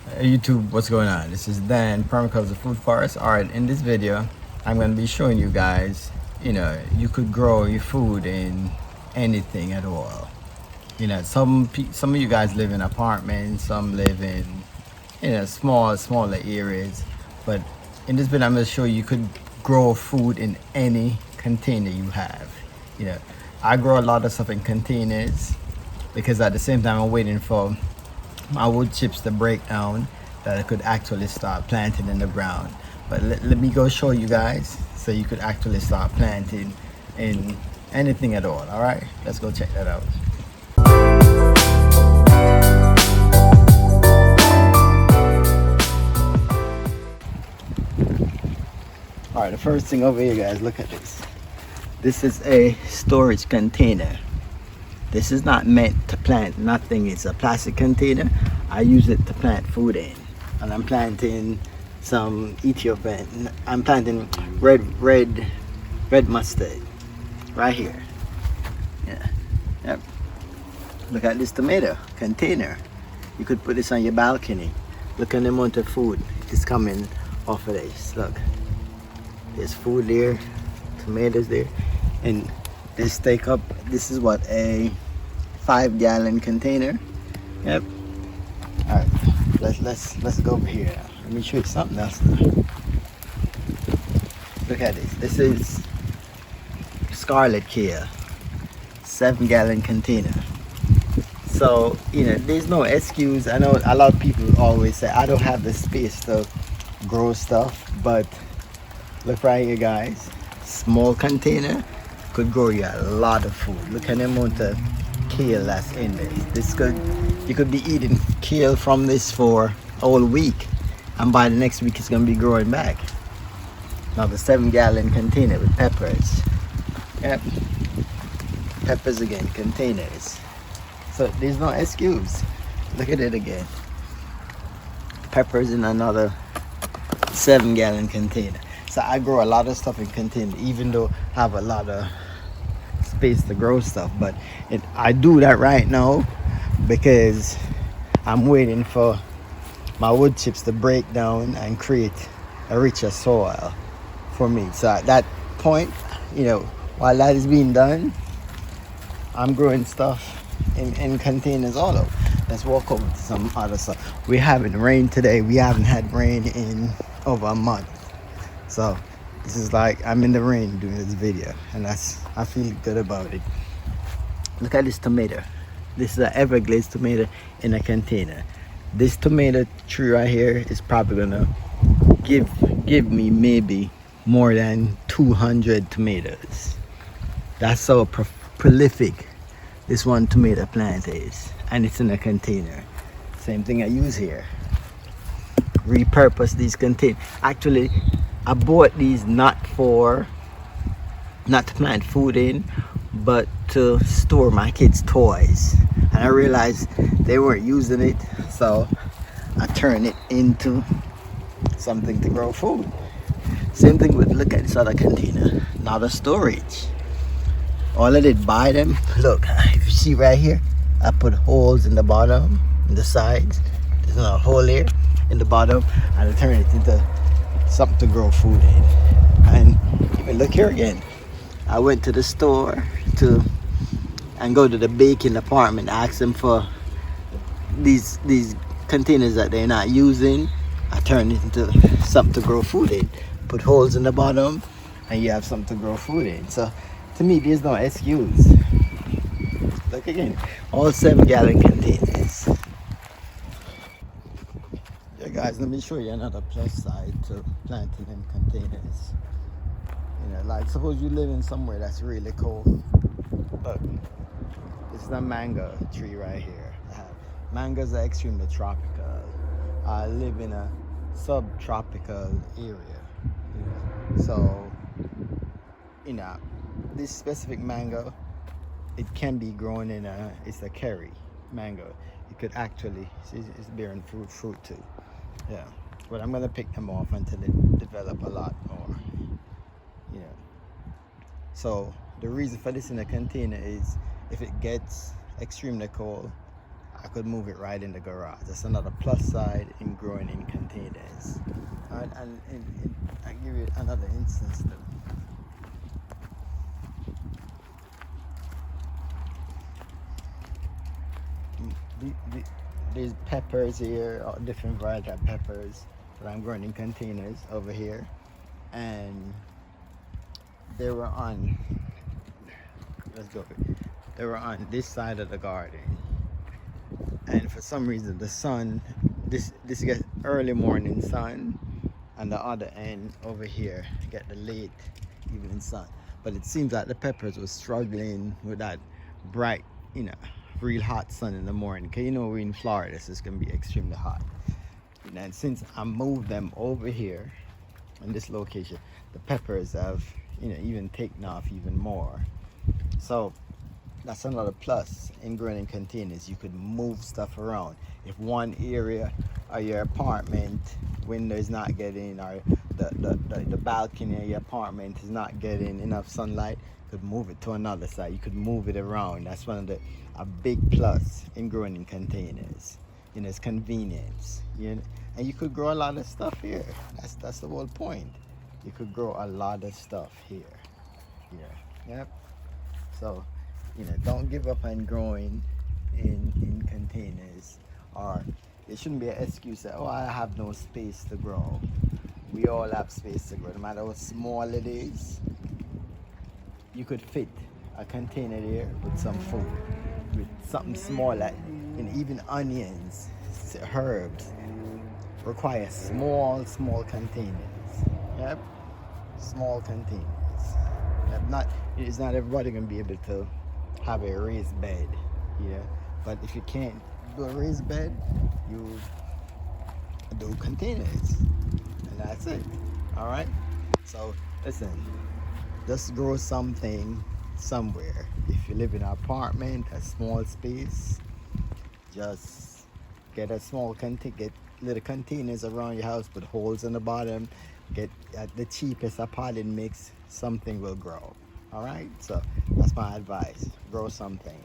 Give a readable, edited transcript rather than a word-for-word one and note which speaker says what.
Speaker 1: Hey YouTube, what's going on? This is Dan, Permaculture Food Forest. Alright, in this video, I'm going to be showing you guys, you could grow your food in anything at all. Some of you guys live in apartments, some live in, smaller areas. But in this video, I'm going to show you could grow food in any container you have. You know, I grow a lot of stuff in containers because at the same time, I'm waiting for my wood chips to break down that I could actually start planting in the ground. But let me go show you guys so you could actually start planting in anything at all. All right, let's go check that out. All right, the first thing over here, guys, look at this. This is a storage container. This is not meant to plant nothing. It's a plastic container. I use it to plant food in. And I'm planting some Ethiopian. I'm planting red mustard right here. Yeah. Yep. Look at this tomato container. You could put this on your balcony. Look at the amount of food is coming off of this. Look. There's food there, tomatoes there, and this take up. This is what, a 5-gallon container. Yep. All right, let's go over here now. Let me show you something else now. Look at this. This is scarlet kale, 7-gallon container. So there's no excuse. I know a lot of people always say I don't have the space to grow stuff, but look right here, guys. Small container could grow you a lot of food. Look at the amount of kale that's in this. You could be eating kale from this for a whole week, and by the next week it's gonna be growing back. Now the 7-gallon container with peppers. Yep. Peppers again, containers. So there's no excuse. Look at it again. Peppers in another 7-gallon container. So I grow a lot of stuff in containers, even though I have a lot of space to grow stuff. But I do that right now because I'm waiting for my wood chips to break down and create a richer soil for me. So at that point, while that is being done, I'm growing stuff in containers all over. Let's walk over to some other stuff. We're having rain today. We haven't had rain in over a month. So this is like I'm in the rain doing this video, and I feel good about it. Look at this tomato. This is an Everglades tomato in a container. This tomato tree right here is probably gonna give me maybe more than 200 tomatoes. That's how prolific this one tomato plant is, and it's in a container. Same thing I use here. Repurpose these containers. Actually, I bought these not to plant food in, but to store my kids' toys. And I realized they weren't using it, so I turned it into something to grow food. Same thing with, look at this other container, not a storage. All I did, buy them. Look, if you see right here, I put holes in the bottom, in the sides. There's a hole here in the bottom, and I turn it into something to grow food in. And even look here again. I went to the store and go to the baking department, ask them for these containers that they're not using. I turn it into something to grow food in. Put holes in the bottom, and you have something to grow food in. So to me, there's no excuse. Look again, all 7-gallon containers. Yeah, guys, let me show you another plus side to planting in containers. Like suppose you live in somewhere that's really cold. Look, this is a mango tree right here. Mangoes are extremely tropical. I live in a subtropical area. So this specific mango, it can be grown in it's a cherry mango. It could actually, see, it's bearing fruit too. Yeah, but I'm gonna pick them off until it develop a lot more. So the reason for this in a container is if it gets extremely cold, I could move it right in the garage. That's another plus side in growing in containers. All right, and I'll give you another instance though. There's peppers here, all different variety of peppers that I'm growing in containers over here, and they were on. Let's go. They were on this side of the garden, and for some reason the sun, this gets early morning sun, and the other end over here get the late evening sun. But it seems like the peppers were struggling with that bright, real hot sun in the morning. Cause we're in Florida, so it's gonna be extremely hot. And since I moved them over here on this location, the peppers have, even taken off even more. So that's another plus in growing in containers. You could move stuff around. If one area of your apartment window is not getting, or the balcony of your apartment is not getting enough sunlight, you could move it to another side. You could move it around. That's one of a big plus in growing in containers. It's convenience. And you could grow a lot of stuff here. That's the whole point. You could grow a lot of stuff here. Yep. So, don't give up on growing in containers, or it shouldn't be an excuse that, oh, I have no space to grow. We all have space to grow, no matter how small it is. You could fit a container there with some food, with something small like, even onions, herbs, require small containers. Yep, small containers. Yep. It's not everybody gonna be able to have a raised bed, but if you can't do a raised bed, you do containers, and that's it. All right, so listen, just grow something somewhere. If you live in an apartment, a small space, just get a small get little containers around your house, put holes in the bottom, get at the cheapest a potting mix, something will grow. All right, so that's my advice. Grow something.